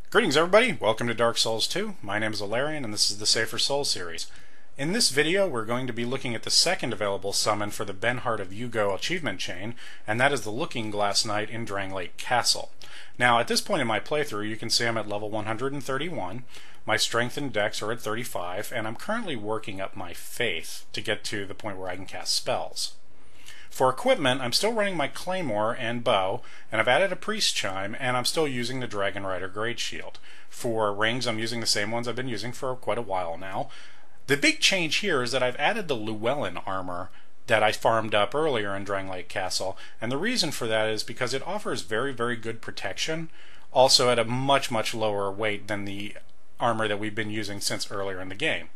Greetings everybody, welcome to Dark Souls 2. My name is Alarian and this is the Safer Souls series. In this video we're going to be looking at the second available summon for the Benhart of Jugo achievement chain, and that is the Looking Glass Knight in Drangleic Castle. Now at this point in my playthrough you can see I'm at level 131, my strength and dex are at 35, and I'm currently working up my faith to get to the point where I can cast spells. For equipment, I'm still running my claymore and bow, and I've added a priest chime, and I'm still using the Dragon Rider Great Shield. For rings, I'm using the same ones I've been using for quite a while now. The big change here is that I've added the Llewellyn armor that I farmed up earlier in Drangleic Castle, and the reason for that is because it offers very, very good protection, also at a much, much lower weight than the armor that we've been using since earlier in the game.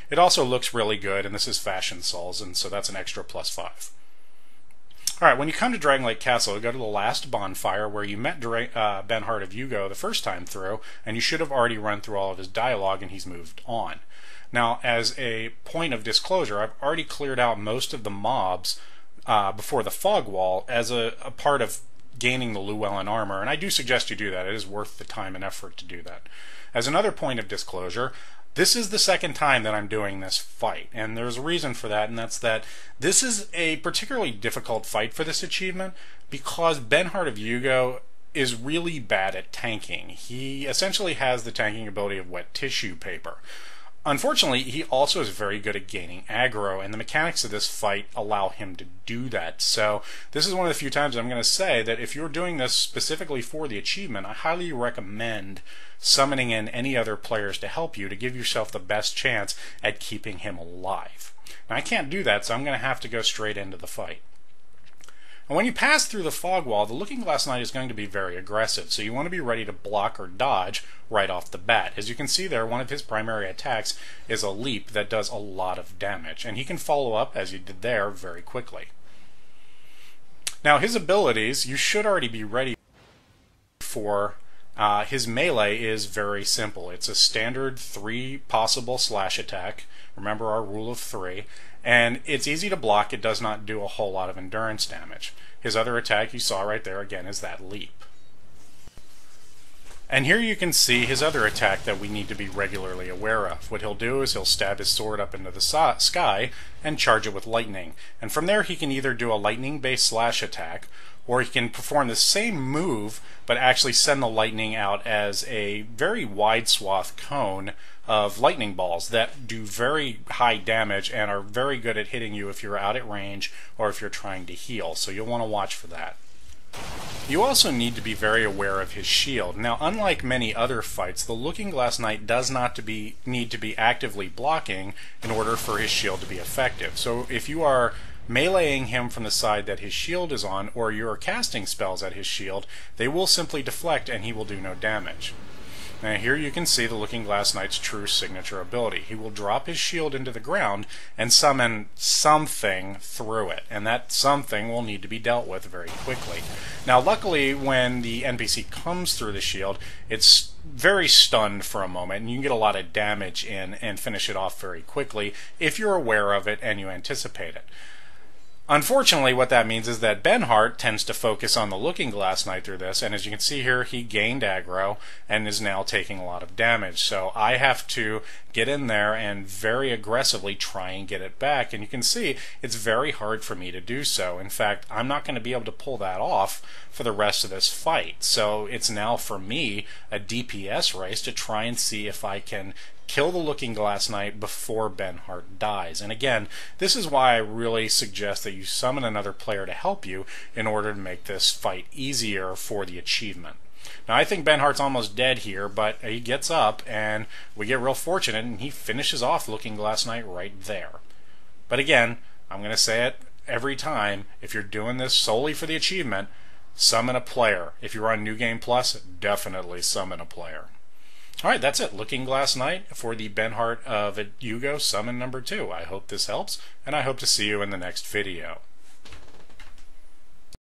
It also looks really good, and this is Fashion Souls, and so that's an extra +5. Alright, when you come to Drangleic Castle, you go to the last bonfire where you met Benhart of Jugo the first time through, and you should have already run through all of his dialogue and he's moved on. Now, as a point of disclosure, I've already cleared out most of the mobs before the fog wall as a part of gaining the Llewellyn armor, and I do suggest you do that. It is worth the time and effort to do that. As another point of disclosure, this is the second time that I'm doing this fight, and there's a reason for that, and that's that this is a particularly difficult fight for this achievement because Benhart of Jugo is really bad at tanking. He essentially has the tanking ability of wet tissue paper. Unfortunately, he also is very good at gaining aggro, and the mechanics of this fight allow him to do that. So this is one of the few times I'm going to say that if you're doing this specifically for the achievement, I highly recommend summoning in any other players to help you to give yourself the best chance at keeping him alive. Now I can't do that, so I'm going to have to go straight into the fight. And when you pass through the fog wall, the Looking Glass Knight is going to be very aggressive, so you want to be ready to block or dodge right off the bat. As you can see there, one of his primary attacks is a leap that does a lot of damage, and he can follow up, as he did there, very quickly. Now his abilities, you should already be ready for. His melee is very simple. It's a standard 3 possible slash attack. Remember our rule of 3. And it's easy to block. It does not do a whole lot of endurance damage. His other attack you saw right there again is that leap. And here you can see his other attack that we need to be regularly aware of. What he'll do is he'll stab his sword up into the sky and charge it with lightning. And from there he can either do a lightning-based slash attack, or he can perform the same move but actually send the lightning out as a very wide swath cone of lightning balls that do very high damage and are very good at hitting you if you're out at range or if you're trying to heal. So you'll want to watch for that. You also need to be very aware of his shield. Now, unlike many other fights, the Looking Glass Knight does not need to be actively blocking in order for his shield to be effective. So if you are meleeing him from the side that his shield is on, or you are casting spells at his shield, they will simply deflect and he will do no damage. Now here you can see the Looking Glass Knight's true signature ability. He will drop his shield into the ground and summon something through it, and that something will need to be dealt with very quickly. Now luckily when the NPC comes through the shield, it's very stunned for a moment, and you can get a lot of damage in and finish it off very quickly if you're aware of it and you anticipate it. Unfortunately, what that means is that Benhart tends to focus on the Looking Glass Knight through this, and as you can see here, he gained aggro and is now taking a lot of damage. So I have to get in there and very aggressively try and get it back, and you can see it's very hard for me to do so. In fact, I'm not going to be able to pull that off for the rest of this fight. So it's now for me a DPS race to try and see if I can kill the Looking Glass Knight before Benhart dies. And again, this is why I really suggest that you summon another player to help you in order to make this fight easier for the achievement. Now I think Benhart's almost dead here, but he gets up and we get real fortunate and he finishes off Looking Glass Knight right there. But again, I'm going to say it every time, if you're doing this solely for the achievement, summon a player. If you're on New Game Plus, definitely summon a player. Alright, that's it. Looking Glass Knight for the Benhart of Jugo summon number 2. I hope this helps, and I hope to see you in the next video.